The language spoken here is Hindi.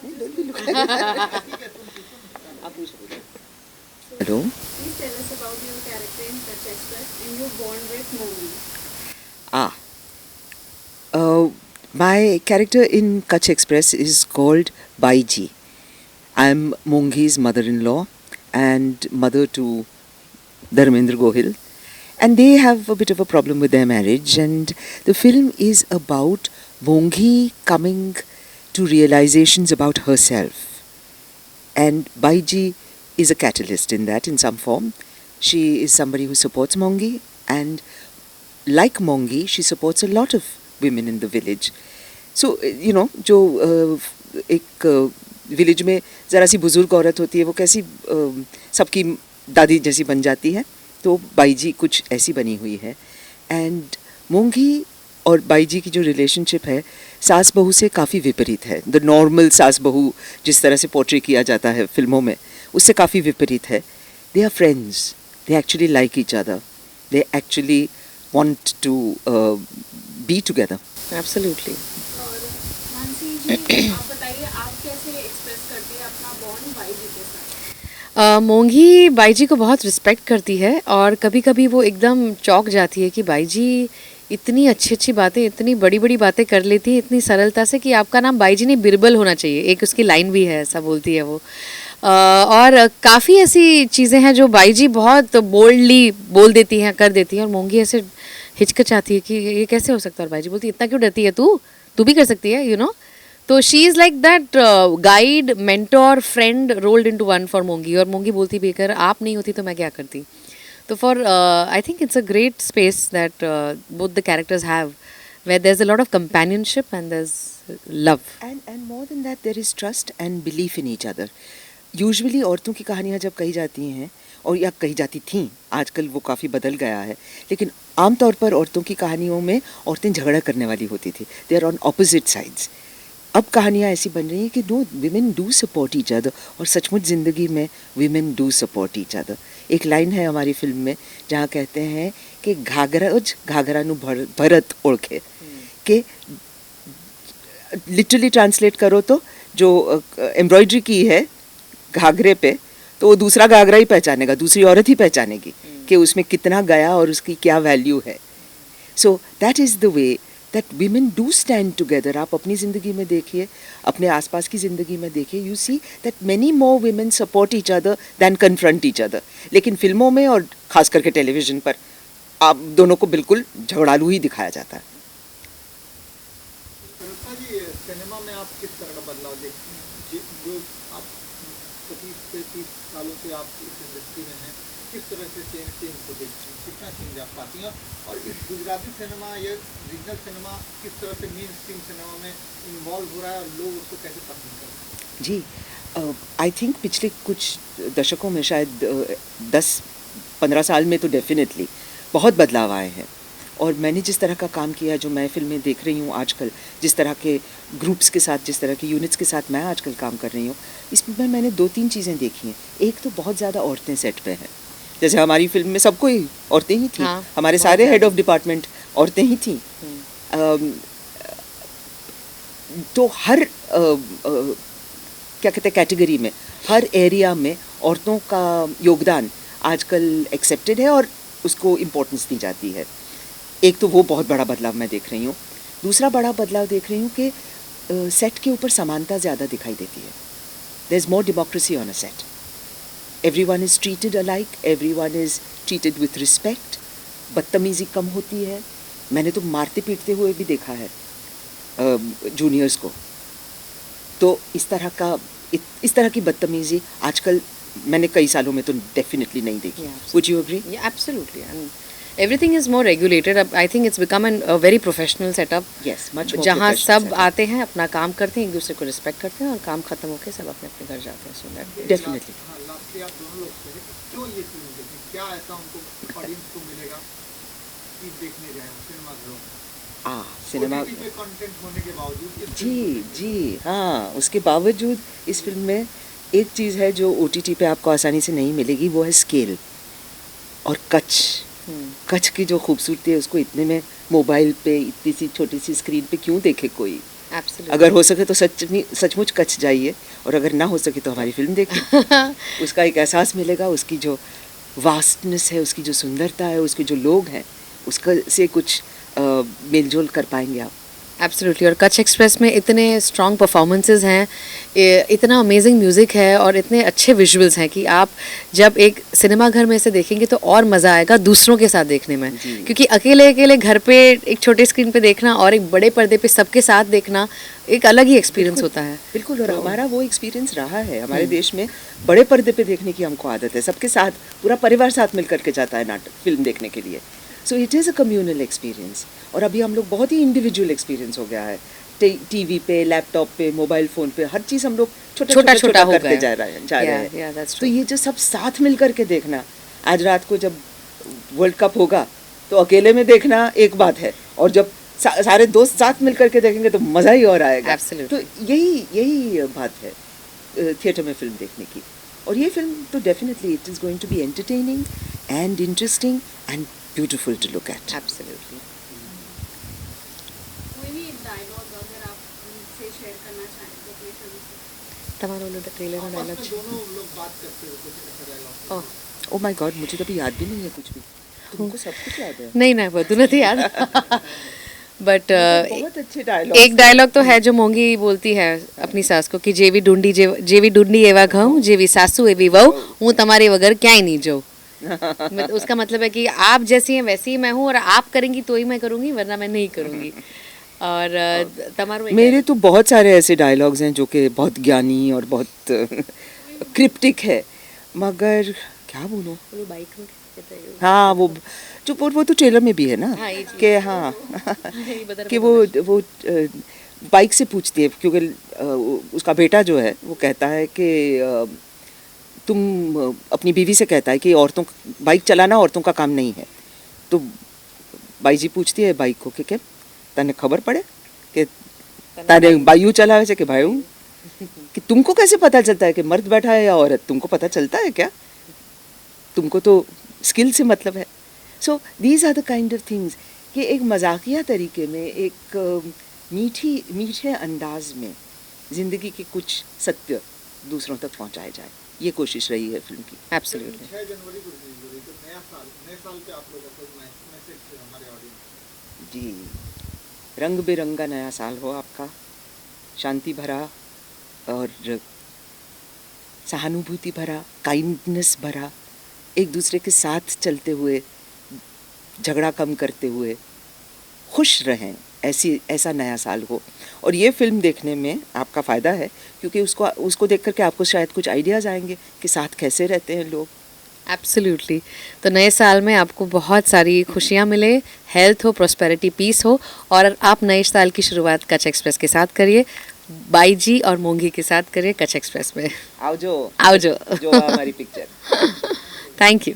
Hello. Please tell us about your character in Kutch Express and your bond with Momi. Ah. My character in Kutch Express is called Baiji. I'm Mongi's mother-in-law and mother to Dharmendra Gohil. And they have a bit of a problem with their marriage. And the film is about Mongi coming to realizations about herself. And Baiji is a catalyst in that in some form. She is somebody who supports Mongi, and like Mongi, she supports a lot of women in the village. So, जो एक विलेज में ज़रा सी बुज़ुर्ग औरत होती है, वो कैसी सबकी दादी जैसी बन जाती है, तो बाईजी कुछ ऐसी बनी हुई है. एंड मोंगी और बाईजी की जो रिलेशनशिप है सास बहू से काफ़ी विपरीत है. द नॉर्मल सास बहू जिस तरह से पोर्ट्रे किया जाता है फिल्मों में, उससे काफ़ी विपरीत है. They are friends, they actually like each other, they actually want to be together. Absolutely. और मानसी जी आप बताइए आप कैसे एक्सप्रेस करती है अपना बॉन्ड बाईजी के साथ? मोंगी बाईजी को बहुत रिस्पेक्ट करती है और कभी कभी वो एकदम चौंक जाती है कि बाईजी इतनी अच्छी अच्छी बातें, इतनी बड़ी बड़ी बातें कर लेती है इतनी सरलता से कि आपका नाम बाईजी नहीं बिरबल होना चाहिए. एक उसकी लाइन भी है, ऐसा बोलती है वो. और काफ़ी ऐसी चीज़ें हैं जो बाईजी बहुत बोल्डली बोल देती हैं, कर देती हैं, और मोंगी ऐसे हिचकिचाती है कि ये कैसे हो सकता है. और बाईजी बोलती है इतना क्यों डरती है तू भी कर सकती है, यू नो. तो she is like that guide, mentor, friend rolled into one for Mongi. और मोंगी बोलती भी अगर आप नहीं होती तो मैं क्या करती. तो for I think it's a great space that both the characters have, where there's a lot of companionship and there's love. And more than that, there is trust and belief in each other. Usually औरतों की कहानियाँ जब कही जाती हैं, और या कही जाती थीं, आजकल वो काफ़ी बदल गया है, लेकिन आमतौर पर औरतों की कहानियों में औरतें झगड़ा करने वाली होती थी. They are on opposite sides. अब कहानियाँ ऐसी बन रही हैं कि no, women do support each other, और सचमुच ज़िंदगी में women do support each other. एक लाइन है हमारी फिल्म में जहाँ कहते हैं कि घाघरा नु भरत ओळखे, कि लिटरली ट्रांसलेट करो तो जो एम्ब्रॉयडरी की है घाघरे पे, तो वो दूसरा घाघरा ही पहचानेगा, दूसरी औरत ही पहचानेगी कि उसमें कितना गया और उसकी क्या वैल्यू है. So that is the way that women do stand together. आप अपनी ज़िंदगी में देखिए, अपने आसपास की ज़िंदगी में देखिए, you see that many more women support each other than confront each other. लेकिन फिल्मों में और ख़ास करके टेलीविज़न पर आप दोनों को बिल्कुल झगड़ालू ही दिखाया जाता है. सिनेमा में आप किस तरह का बदलाव देखते हैं? जो आप 25-30 सालों से आप इस इंडस्ट्री में हैं, किस तरह से चेंज को देखती हैं, कितना चेंज आप पाती हैं, और इस गुजराती सिनेमा या रीजनल सिनेमा किस तरह से मेन स्ट्रीम सिनेमा में इन्वॉल्व हो रहा है और लोग उसको कैसे पसंद कर रहे हैं? जी, आई थिंक पिछले कुछ दशकों में, शायद 10-15 साल में तो डेफिनेटली बहुत बदलाव आए हैं. और मैंने जिस तरह का काम किया, जो मैं फिल्में देख रही हूँ आजकल, जिस तरह के ग्रुप्स के साथ, जिस तरह के यूनिट्स के साथ मैं आजकल काम कर रही हूँ, इसमें मैंने 2-3 चीज़ें देखी हैं. एक तो बहुत ज़्यादा औरतें सेट पे हैं. जैसे हमारी फिल्म में सबको ही औरतें ही थी. हाँ, हमारे सारे हेड ऑफ डिपार्टमेंट औरतें ही थी. तो हर क्या कहते हैं कैटेगरी में, हर एरिया में औरतों का योगदान आजकल एक्सेप्टेड है और उसको इम्पोर्टेंस दी जाती है. एक तो वो बहुत बड़ा बदलाव मैं देख रही हूँ. दूसरा बड़ा बदलाव देख रही हूँ कि सेट के ऊपर समानता ज़्यादा दिखाई देती है. There is more democracy on a set. Everyone is treated alike, everyone is treated with respect. बदतमीज़ी कम होती है. मैंने तो मारते पीटते हुए भी देखा है जूनियर्स को. तो इस तरह की बदतमीज़ी आजकल मैंने कई सालों में तो डेफिनेटली नहीं देखी. Would you agree? Yeah, absolutely. And everything is more regulated. I think it's become a very professional setup. Yes, much more जहाँ professional सब setup. आते हैं, अपना काम करते हैं, एक दूसरे को रिस्पेक्ट करते हैं, और काम खत्म होके सब अपने अपने घर जाते हैं. So that Definitely. हाँ, लास्टली आप दोनों लोग से क्यों ये फिल्म देखें, क्या ऐसा उनको ऑडियंस को मिलेगा कि देखने जाए सिनेमाघरों में? सिनेमा OTT पे कंटेंट होने के बावजूद इस जी फिल्म को जी हाँ, उसके बावजूद इस फिल्म में एक चीज़ है जो OTT पे आपको आसानी से नहीं मिलेगी, वो है स्केल और कच्छ की जो खूबसूरती है, उसको इतने में मोबाइल पे इतनी सी छोटी सी स्क्रीन पे क्यों देखे कोई. Absolutely. अगर हो सके तो सचमुच कच्छ जाइए, और अगर ना हो सके तो हमारी फिल्म देखिए। उसका एक एहसास मिलेगा, उसकी जो वास्टनेस है, उसकी जो सुंदरता है, उसके जो लोग हैं, उसका से कुछ मेलजोल कर पाएंगे आप। एब्सोल्युटली। और कच्छ एक्सप्रेस में इतने स्ट्रॉन्ग परफॉर्मेंसेस हैं, इतना अमेजिंग म्यूज़िक है और इतने अच्छे विजुअल्स हैं कि आप जब एक सिनेमा घर में इसे देखेंगे तो और मज़ा आएगा दूसरों के साथ देखने में, जी। क्योंकि अकेले अकेले घर पे एक छोटे स्क्रीन पे देखना और एक बड़े पर्दे पे सबके साथ देखना एक अलग ही एक्सपीरियंस होता है। बिल्कुल, और हमारा वो एक्सपीरियंस रहा है हमारे देश में, बड़े पर्दे पे देखने की हमको आदत है, सबके साथ, पूरा परिवार साथ मिल करके जाता है नाटक फिल्म देखने के लिए। So it is a communal experience, और अभी हम लोग बहुत ही इंडिविजुअल एक्सपीरियंस हो गया है। टीवी पे, लैपटॉप पे, मोबाइल फ़ोन पे, हर चीज़ हम लोग छोटा छोटा हो करते गया। जा रहे Yeah, हैं। that's तो true. ये जो सब साथ मिल करके देखना, आज रात को जब वर्ल्ड कप होगा तो अकेले में देखना एक बात है, और जब सारे दोस्त साथ मिल करके देखेंगे तो मज़ा ही और आएगा। Absolutely. तो यही बात है थिएटर में फिल्म देखने की। और ये फिल्म तो definitely it is going to be entertaining and interesting and beautiful to look at. Absolutely. कोई भी डायलॉग अगर आप हमसे शेयर करना चाहें तो अपनी फिल्म से। તમારો ટ્રેલર નો आपस डायलॉग में दोनों लोग बात करते हो कुछ ऐसा dialogue? Oh oh my god, मुझे तो अभी याद भी नहीं है कुछ भी। तुमको सब कुछ याद है? नहीं ना બધું નથી याद बट बहुत अच्छे डायलॉग। एक डायलॉग तो है जो मोंगी बोलती है अपनी सास को कि जेवी ढूंढी एवा घऊं, जेवी सासू एवी वहू, हूँ તમારી वगर ક્યાંય नहीं जाऊँ। उसका मतलब है कि आप जैसी हैं वैसी ही मैं हूँ, और आप करेंगी तो ही मैं करूँगी, वरना मैं नहीं करूँगी। और तमारो मेरे तो बहुत सारे ऐसे डायलॉग्स हैं जो कि बहुत ज्ञानी और बहुत क्रिप्टिक है, मगर क्या बोलूँ। बाइक में कहते हैं हाँ, वो तो ट्रेलर में भी है ना, हाँ, ये चीज़। कि हाँ ये बता कि वो बाइक से पूछती है, क्योंकि उसका बेटा जो है वो कहता है कि तुम अपनी बीवी से कहता है कि बाइक चलाना औरतों का काम नहीं है। तो बाई जी पूछती है बाइक को कि क्या तने खबर पड़े कि तारे बायू चलावे से कि भाई कि तुमको कैसे पता चलता है कि मर्द बैठा है या औरत, तुमको पता चलता है क्या? तुमको तो स्किल से मतलब है। So these are the kind of things कि एक मजाकिया तरीके में, एक मीठे अंदाज में ज़िंदगी के कुछ सत्य दूसरों तक पहुंचाए जाए, ये कोशिश रही है फिल्म की। एब्सोल्युटली। 6 जनवरी को रिलीज हो रही है, तो नए साल पे आप लोगों को मैसेज है हमारे ऑडियंस? जी, रंग बिरंगा नया साल हो आपका, शांति भरा और सहानुभूति भरा, काइंडनेस भरा, एक दूसरे के साथ चलते हुए, झगड़ा कम करते हुए खुश रहें, ऐसा नया साल हो। और ये फिल्म देखने में आपका फ़ायदा है, क्योंकि उसको देख करके आपको शायद कुछ आइडियाज़ आएंगे कि साथ कैसे रहते हैं लोग। एब्सोल्युटली। तो नए साल में आपको बहुत सारी खुशियाँ मिले, हेल्थ हो, प्रॉस्पेरिटी, पीस हो, और आप नए साल की शुरुआत कच्छ एक्सप्रेस के साथ करिए, बाई जी और मोंगी के साथ करिए कच्छ एक्सप्रेस में। आओ जो आओ जो हमारी पिक्चर। Thank you.